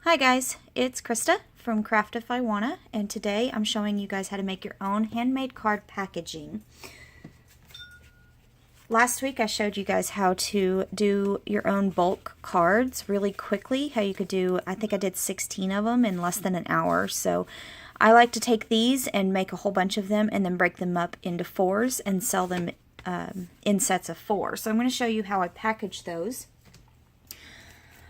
Hi guys, it's Krista from Craft If I Wanna, and today I'm showing you guys how to make your own handmade card packaging. Last week I showed you guys how to do your own bulk cards really quickly, how you could do, I think I did 16 of them in less than an hour. So I like to take these and make a whole bunch of them and then break them up into fours and sell them in sets of 4. So I'm going to show you how I package those.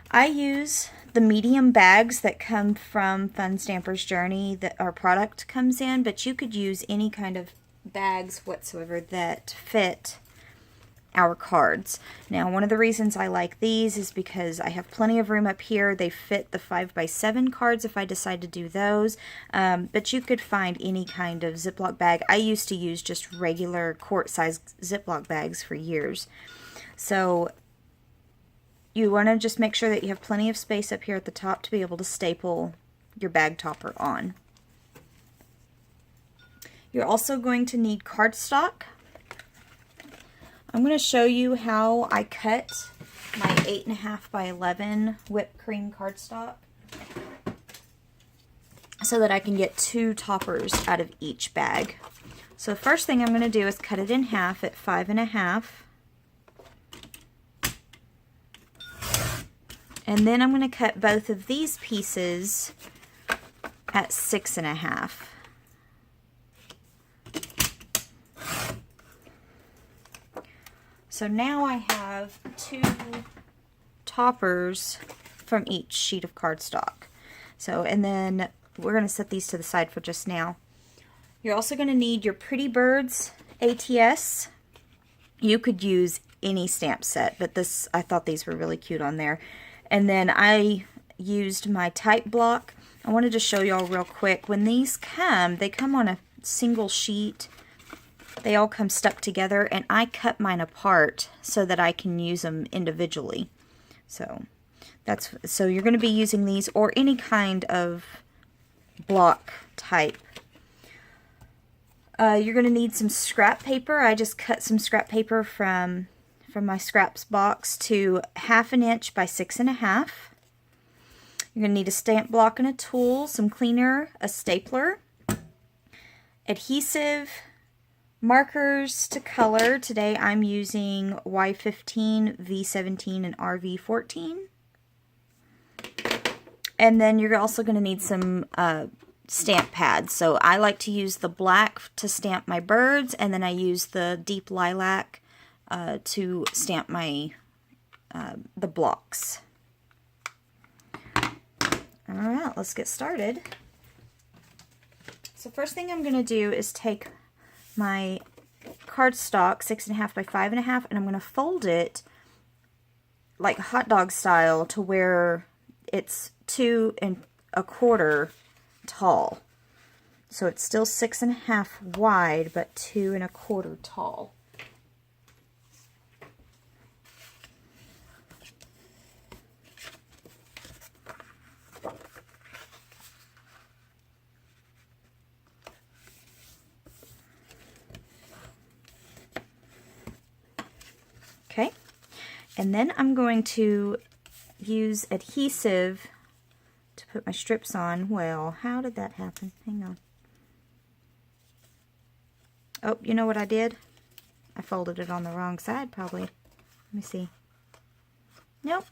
I use the medium bags that come from Fun Stamper's Journey that our product comes in, but you could use any kind of bags whatsoever that fit our cards. Now, one of the reasons I like these is because I have plenty of room up here. They fit the 5x7 cards if I decide to do those, but you could find any kind of Ziploc bag. I used to use just regular quart-sized Ziploc bags for years. So you want to just make sure that you have plenty of space up here at the top to be able to staple your bag topper on. You're also going to need cardstock. I'm going to show you how I cut my 8.5 by 11 whipped cream cardstock so that I can get 2 toppers out of each bag. So the first thing I'm going to do is cut it in half at 5.5. And then I'm going to cut both of these pieces at 6.5. So now I have 2 toppers from each sheet of cardstock. So, and then we're going to set these to the side for just now. You're also going to need your Pretty Birds ATS. You could use any stamp set, but this, I thought these were really cute on there. And then I used my type block. I wanted to show y'all real quick. When these come, they come on a single sheet. They all come stuck together, and I cut mine apart so that I can use them individually. So you're going to be using these or any kind of block type. You're going to need some scrap paper. I just cut some scrap paper from my scraps box to 1/2 inch by 6.5. You're going to need a stamp block and a tool, some cleaner, a stapler, adhesive, markers to color. Today I'm using Y15, V17, and RV14. And then you're also going to need some stamp pads. So I like to use the black to stamp my birds, and then I use the deep lilac to stamp my the blocks. Alright, let's get started. So first thing I'm going to do is take my cardstock 6.5 by 5.5, and I'm going to fold it like hot dog style to where it's 2 1/4 tall. So it's still 6.5 wide, but 2 1/4 tall. Okay, and then I'm going to use adhesive to put my strips on. Well, how did that happen? Hang on. Oh, you know what I did? I folded it on the wrong side, probably. Let me see. Nope.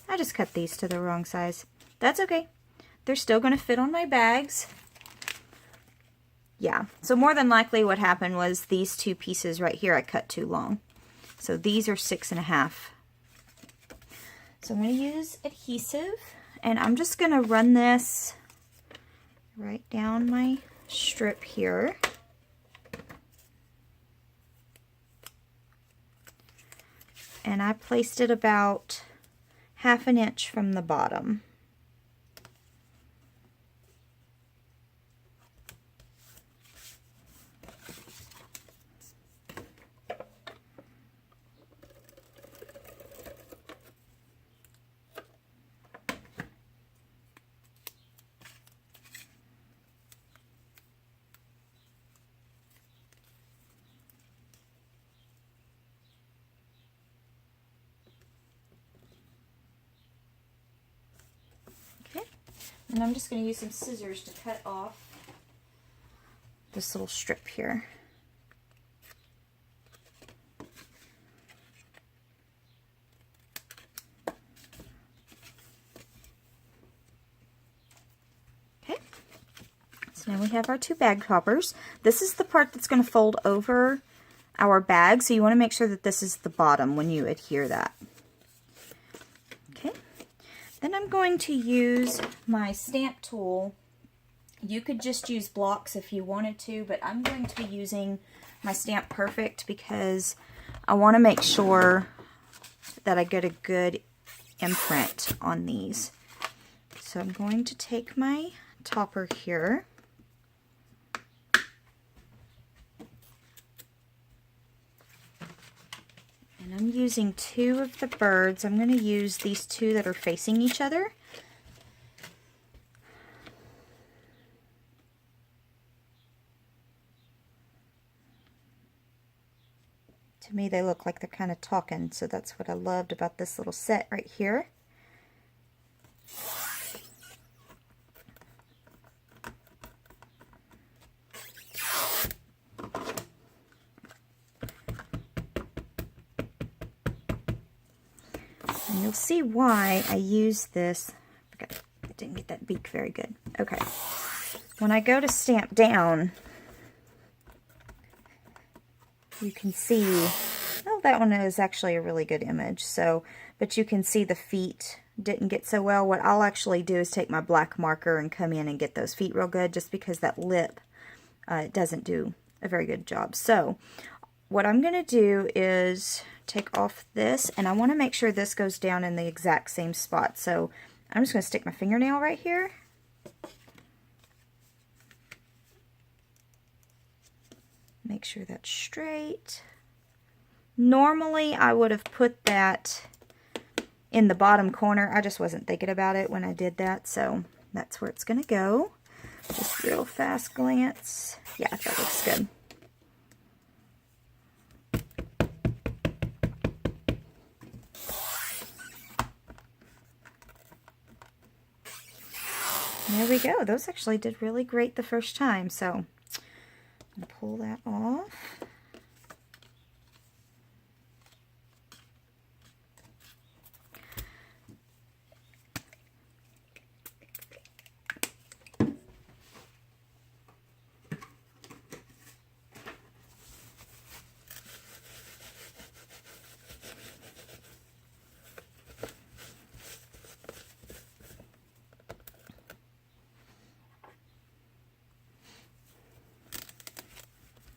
I just cut these to the wrong size. That's okay. They're still going to fit on my bags. Yeah, so more than likely what happened was these 2 pieces right here I cut too long. So these are 6.5. So I'm going to use adhesive, and I'm just going to run this right down my strip here. And I placed it about 1/2 inch from the bottom. And I'm just going to use some scissors to cut off this little strip here. Okay, so now we have our two bag toppers. This is the part that's going to fold over our bag, so you want to make sure that this is the bottom when you adhere that. Okay, then I'm going to use my stamp tool. You could just use blocks if you wanted to, but I'm going to be using my Stamp Perfect because I want to make sure that I get a good imprint on these. So I'm going to take my topper here. And I'm using two of the birds. I'm going to use these two that are facing each other. To me, they look like they're kind of talking, so that's what I loved about this little set right here. And you'll see why I use this. I didn't get that beak very good. Okay. When I go to stamp down, you can see, oh, that one is actually a really good image. So, but you can see the feet didn't get so well. What I'll actually do is take my black marker and come in and get those feet real good, just because that lip doesn't do a very good job. So what I'm going to do is take off this, and I want to make sure this goes down in the exact same spot. So I'm just going to stick my fingernail right here. Make sure that's straight. Normally I would have put that in the bottom corner. I just wasn't thinking about it when I did that, so that's where it's going to go. Just real fast glance. Yeah, that looks good. There we go. Those actually did really great the first time, so I'm going to pull that off.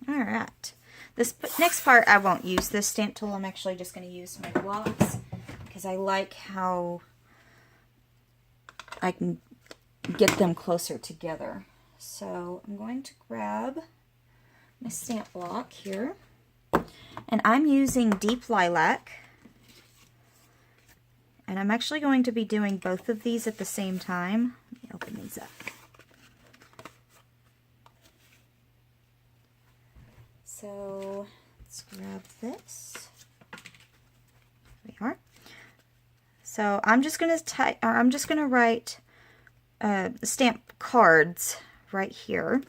Alright, this next part I won't use this stamp tool. I'm actually just going to use my blocks because I like how I can get them closer together. So I'm going to grab my stamp block here, and I'm using Deep Lilac, and I'm actually going to be doing both of these at the same time. Let me open these up. So let's grab this. There we are. So I'm just gonna write stamp cards right here.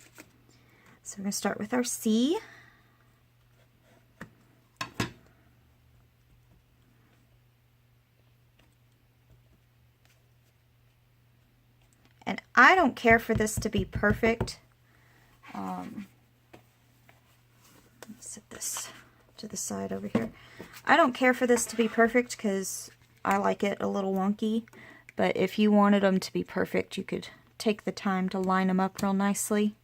So we're gonna start with our C. And I don't care for this to be perfect. Set this to the side over here. I don't care for this to be perfect because I like it a little wonky, but if you wanted them to be perfect, you could take the time to line them up real nicely.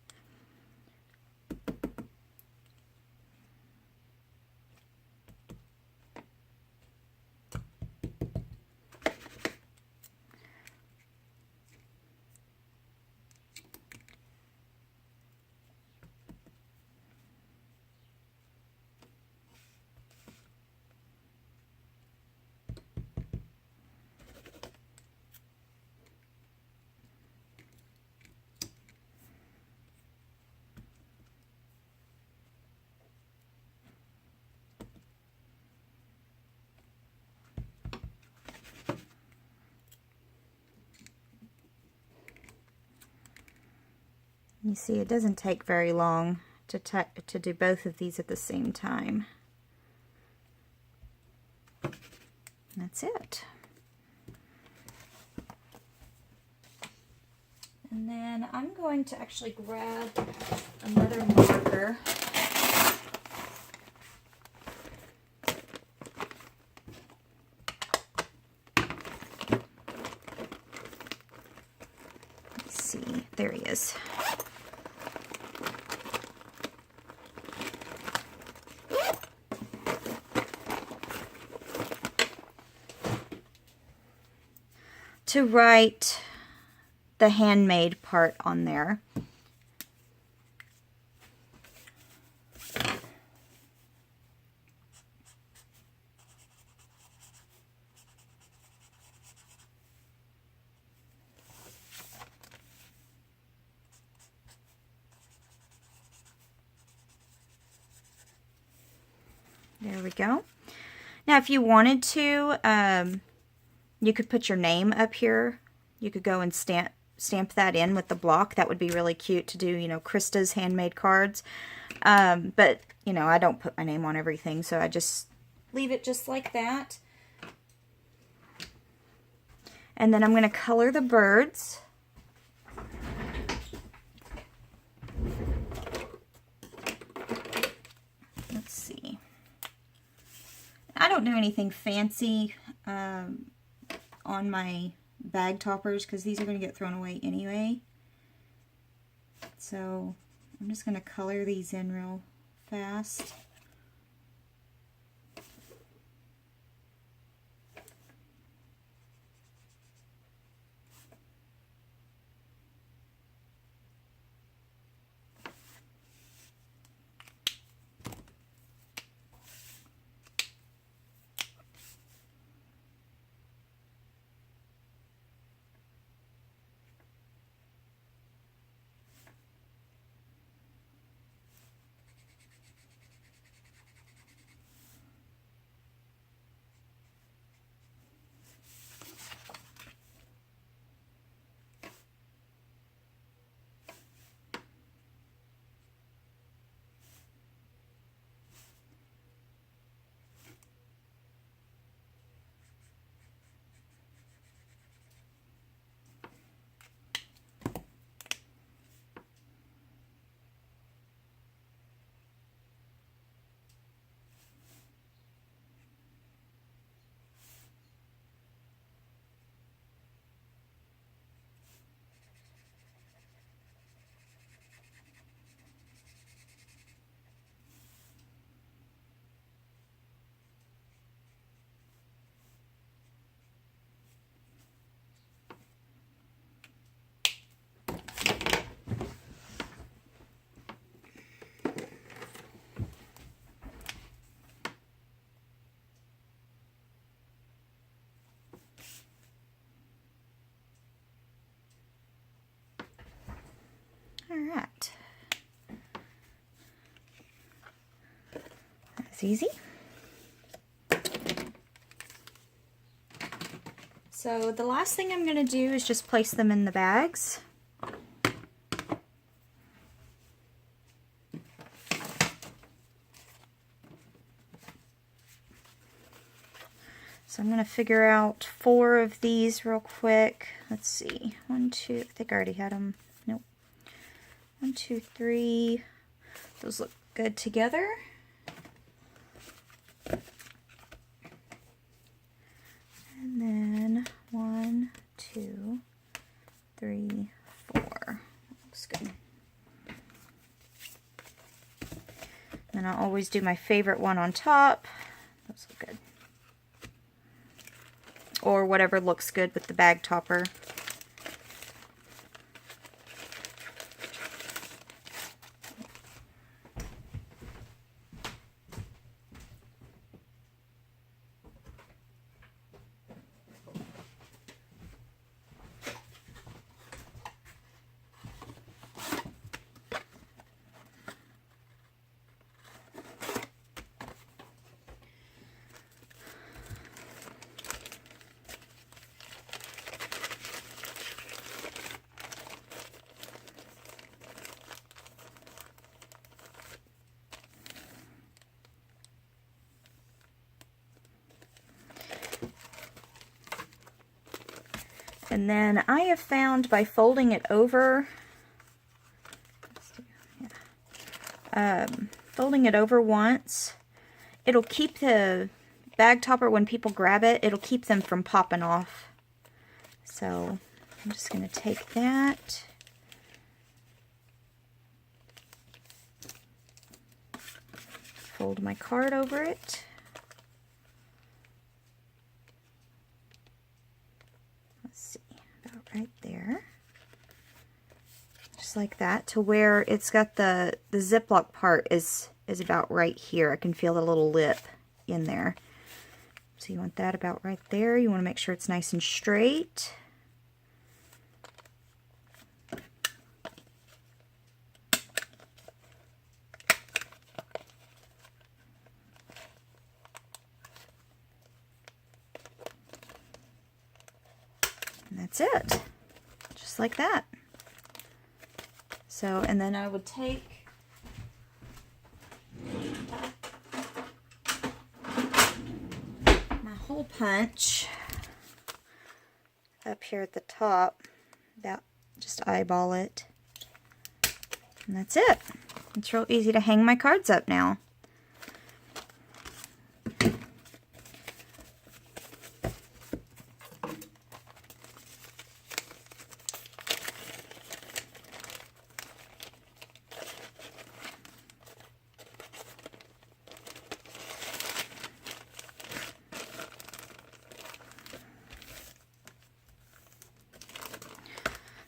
You see, it doesn't take very long to do both of these at the same time. That's it. And then I'm going to actually grab another marker. Let's see, there he is. To write the handmade part on there. There we go. Now if you wanted to, you could put your name up here. You could go and stamp that in with the block. That would be really cute to do, you know, Krista's handmade cards. But, you know, I don't put my name on everything, so I just leave it just like that. And then I'm going to color the birds. Let's see. I don't do anything fancy on my bag toppers because these are going to get thrown away anyway. So I'm just going to color these in real fast. All right. That's easy. So the last thing I'm going to do is just place them in the bags. So I'm going to figure out 4 of these real quick. Let's see. 1, 2, I think I already had them. Nope. 1, 2, 3. Those look good together. And then 1, 2, 3, 4. Looks good. And I'll always do my favorite one on top. Those look good. Or whatever looks good with the bag topper. And then I have found by folding it over, folding it over once, it'll keep the bag topper, when people grab it, it'll keep them from popping off. So I'm just going to take that. Fold my card over it. Let's see, about right there. Just like that, to where it's got the Ziploc part is about right here. I can feel the little lip in there. So you want that about right there. You want to make sure it's nice and straight. And that's it. Just like that. So, and then I would take my hole punch up here at the top, just eyeball it, and that's it. It's real easy to hang my cards up now.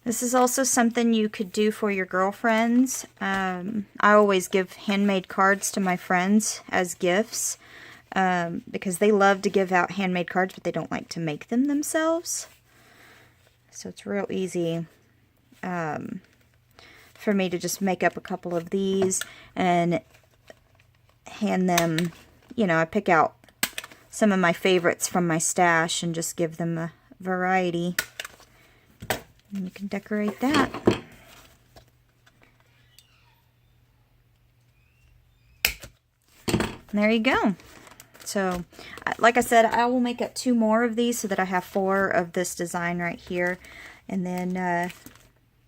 This is also something you could do for your girlfriends. I always give handmade cards to my friends as gifts because they love to give out handmade cards, but they don't like to make them themselves. So it's real easy for me to just make up a couple of these and hand them, you know, I pick out some of my favorites from my stash and just give them a variety. And you can decorate that. And there you go. So, like I said, I will make up 2 more of these so that I have 4 of this design right here. And then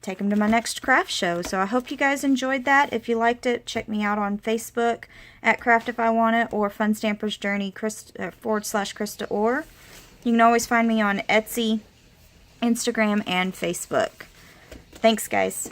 take them to my next craft show. So I hope you guys enjoyed that. If you liked it, check me out on Facebook at Craft If I Want It or Fun Stampers Journey / Krista Orr. You can always find me on Etsy, Instagram, and Facebook. Thanks, guys.